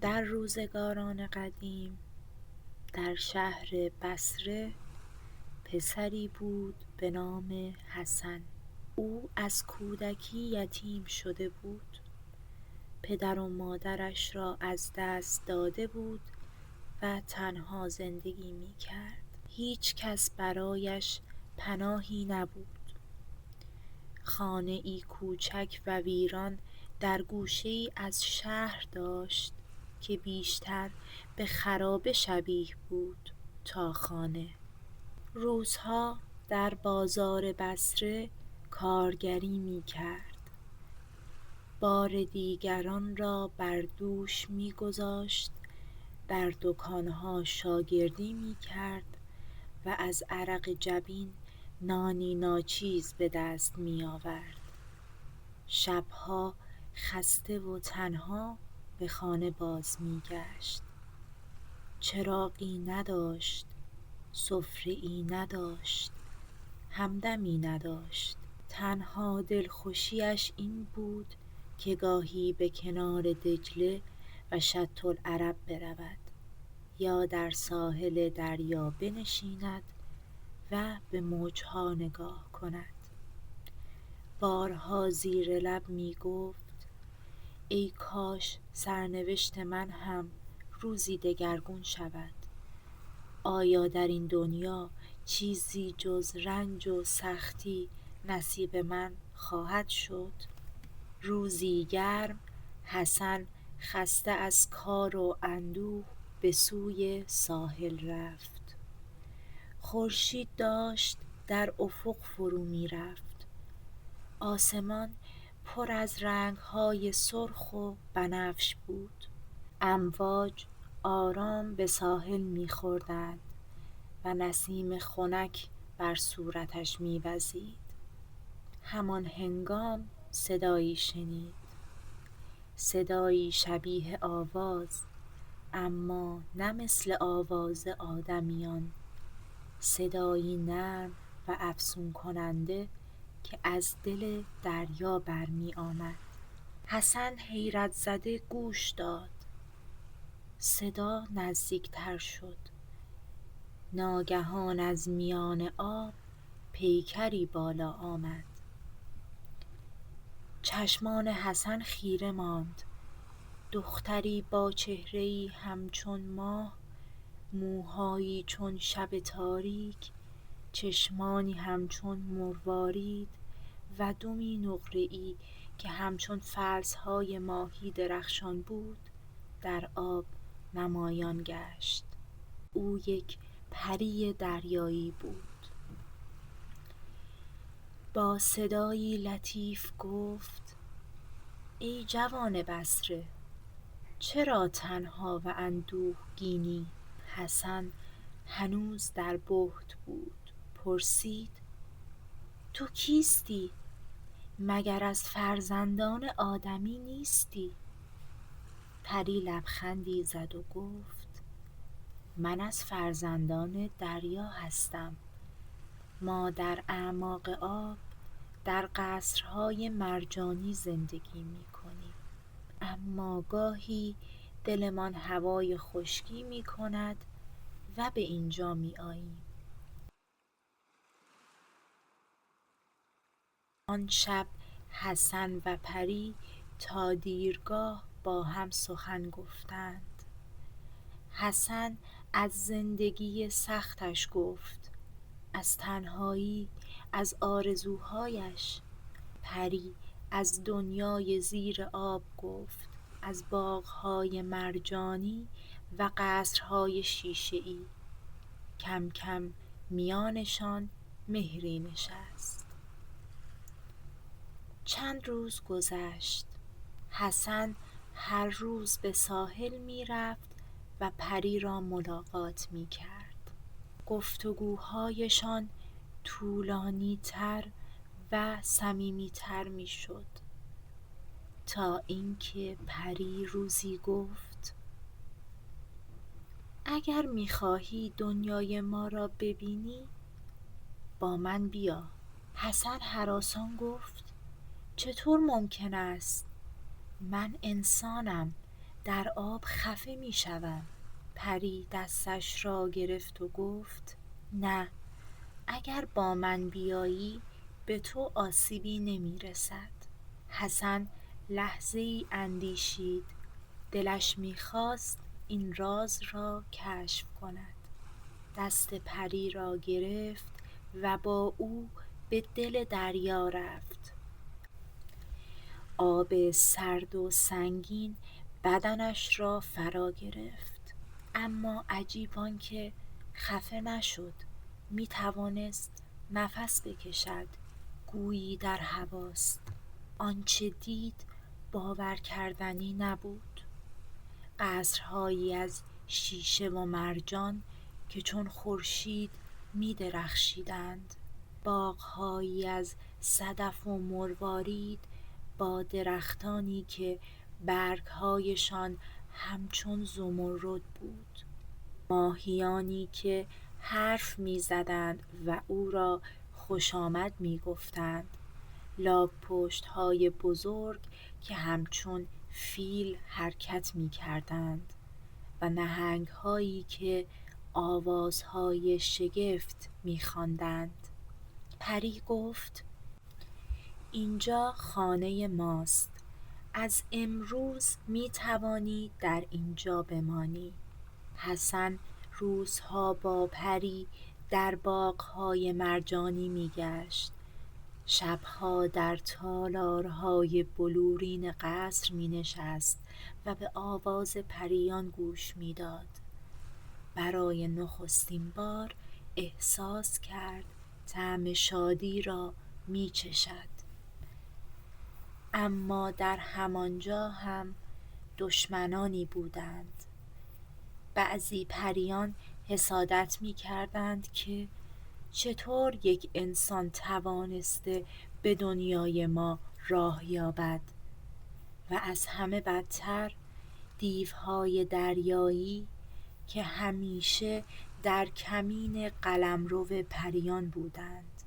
در روزگاران قدیم در شهر بصره پسری بود به نام حسن. او از کودکی یتیم شده بود. پدر و مادرش را از دست داده بود و تنها زندگی می کرد. هیچ کس برایش پناهی نبود. خانه ای کوچک و ویران در گوشه ای از شهر داشت که بیشتر به خرابه شبیه بود تا خانه. روزها در بازار بصره کارگری می کرد. بار دیگران را بر دوش می گذاشت، در دکانها شاگردی می کرد و از عرق جبین نانی ناچیز به دست می آورد. شبها خسته و تنها به خانه باز می گشت. چراغی نداشت، سفره‌ای نداشت، همدمی نداشت. تنها دلخوشیش این بود که گاهی به کنار دجله و شط العرب برود یا در ساحل دریا بنشیند و به موجها نگاه کند. بارها زیر لب می گفت ای کاش سرنوشت من هم روزی دگرگون شود. آیا در این دنیا چیزی جز رنج و سختی نصیب من خواهد شد؟ روزی گرم حسن خسته از کار و اندوه به سوی ساحل رفت. خورشید داشت در افق فرو می رفت. آسمان پر از رنگ‌های سرخ و بنفش بود. امواج آرام به ساحل می‌خوردند و نسیم خنک بر صورتش می‌وزید. همان هنگام صدایی شنید، صدایی شبیه آواز، اما نه مثل آواز آدمیان. صدایی نرم و افسون کننده که از دل دریا برمی آمد. حسن حیرت زده گوش داد. صدا نزدیکتر شد. ناگهان از میان آب پیکری بالا آمد. چشمان حسن خیره ماند. دختری با چهره‌ای همچون ماه، موهایی چون شب تاریک، چشمانی همچون مروارید و دمی نقره‌ای که همچون فلس‌های ماهی درخشان بود در آب نمایان گشت. او یک پری دریایی بود. با صدایی لطیف گفت ای جوان بصره، چرا تنها و اندوهگینی؟ حسن هنوز در بهت بود. پرسید تو کیستی؟ مگر از فرزندان آدمی نیستی؟ پری لبخندی زد و گفت من از فرزندان دریا هستم. ما در اعماق آب در قصرهای مرجانی زندگی می کنیم، اما گاهی دلمان هوای خشکی می کند و به اینجا می آییم. آن شب حسن و پری تا دیرگاه با هم سخن گفتند. حسن از زندگی سختش گفت، از تنهایی، از آرزوهایش. پری از دنیای زیر آب گفت، از باغ‌های مرجانی و قصرهای شیشه‌ای. کم کم میانشان مهری نشست. چند روز گذشت. حسن هر روز به ساحل می رفت و پری را ملاقات می کرد. گفتگوهایشان طولانی تر و صمیمی تر می شد تا اینکه پری روزی گفت اگر می خواهی دنیای ما را ببینی با من بیا. حسن هراسان گفت چطور ممکن است؟ من انسانم در آب خفه می شوم. پری دستش را گرفت و گفت نه، اگر با من بیایی به تو آسیبی نمی رسد. حسن لحظه ای اندیشید. دلش می خواست این راز را کشف کند. دست پری را گرفت و با او به دل دریا رفت. آب سرد و سنگین بدنش را فرا گرفت، اما عجیب آنکه خفه نشد. می توانست نفس بکشد، گویی در هواست. آنچه دید باور کردنی نبود. قصرهایی از شیشه و مرجان که چون خورشید می درخشیدند، باغهایی از صدف و مروارید با درختانی که برگهایشان همچون زمرد بود، ماهیانی که حرف می زدند و او را خوش آمد می گفتند، لاک‌پشت های بزرگ که همچون فیل حرکت می کردند و نهنگ هایی که آوازهای شگفت می خواندند. پری گفت اینجا خانه ماست. از امروز می توانی در اینجا بمانی. حسن روزها با پری در باغ‌های مرجانی می گشت. شبها در تالارهای بلورین قصر می نشست و به آواز پریان گوش می داد. برای نخستین بار احساس کرد طعم شادی را می چشد. اما در همانجا هم دشمنانی بودند. بعضی پریان حسادت می کردند که چطور یک انسان توانسته به دنیای ما راه یابد، و از همه بدتر دیوهای دریایی که همیشه در کمین قلمرو پریان بودند.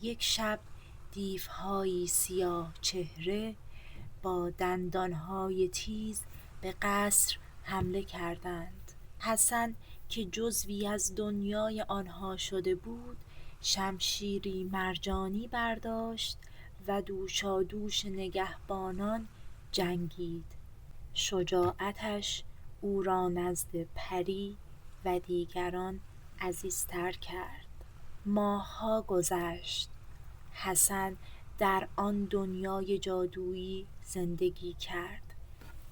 یک شب دیوهایی سیاه چهره با دندانهای تیز به قصر حمله کردند. حسن که جزوی از دنیای آنها شده بود، شمشیری مرجانی برداشت و دوشادوش نگهبانان جنگید. شجاعتش او را نزد پری و دیگران عزیزتر کرد. ماه‌ها گذشت. حسن در آن دنیای جادویی زندگی کرد.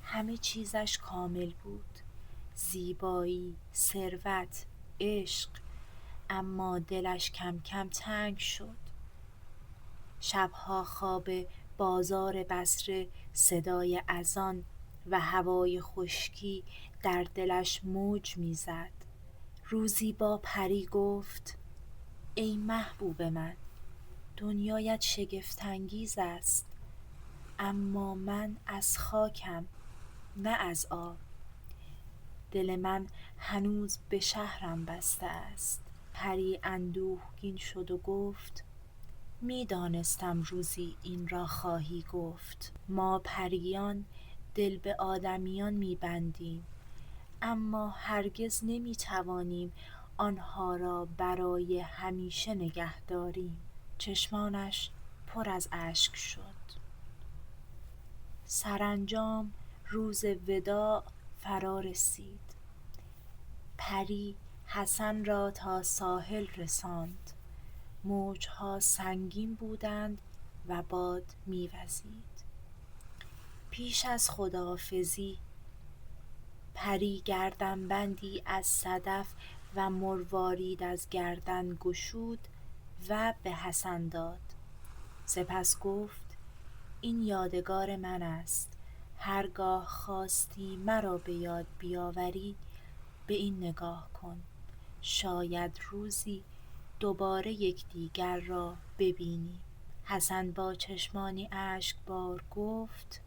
همه چیزش کامل بود: زیبایی، ثروت، عشق. اما دلش کم کم تنگ شد. شبها خواب بازار بصره، صدای اذان و هوای خشکی در دلش موج میزد. روزی با پری گفت ای محبوب من، دنیایت شگفت‌انگیز است، اما من از خاکم، نه از آب. دل من هنوز به شهرم بسته است. پری اندوهگین شد و گفت می دانستم روزی این را خواهی گفت. ما پریان دل به آدمیان می بندیم، اما هرگز نمی توانیم آنها را برای همیشه نگه داریم. چشمانش پر از اشک شد. سرانجام روز وداع فرا رسید. پری حسن را تا ساحل رساند. موجها سنگین بودند و باد می‌وزید. پیش از خداحافظی پری گردنبندی از صدف و مروارید از گردن گشود و به حسن داد. سپس گفت این یادگار من است. هرگاه خواستی مرا به یاد بیاوری به این نگاه کن. شاید روزی دوباره یکدیگر را ببینی. حسن با چشمانی اشکبار گفت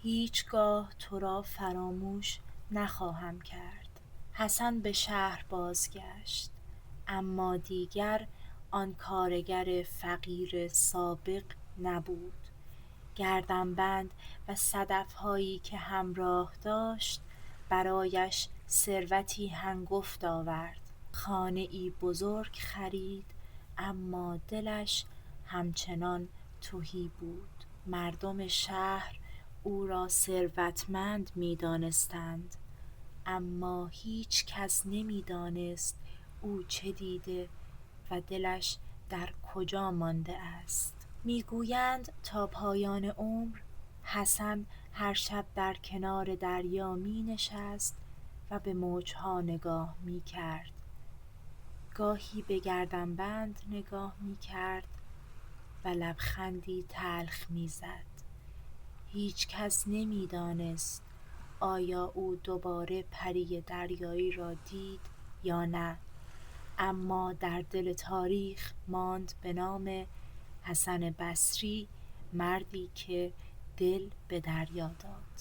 هیچگاه تو را فراموش نخواهم کرد. حسن به شهر بازگشت، اما دیگر آن کارگر فقیر سابق نبود. گردنبند و صدف‌هایی که همراه داشت برایش ثروتی هنگفت آورد. خانه‌ای بزرگ خرید، اما دلش همچنان تهی بود. مردم شهر او را ثروتمند می‌دانستند، اما هیچ کس نمی‌دانست او چه دیده و دلش در کجا مانده است. میگویند تا پایان عمر حسن هر شب در کنار دریا می نشست و به موجها نگاه می کرد. گاهی به گردنبند نگاه می کرد و لبخندی تلخ می زد. هیچ کس نمی دانست آیا او دوباره پری دریایی را دید یا نه، اما در دل تاریخ ماند به نام حسن بصری، مردی که دل به دریا داد.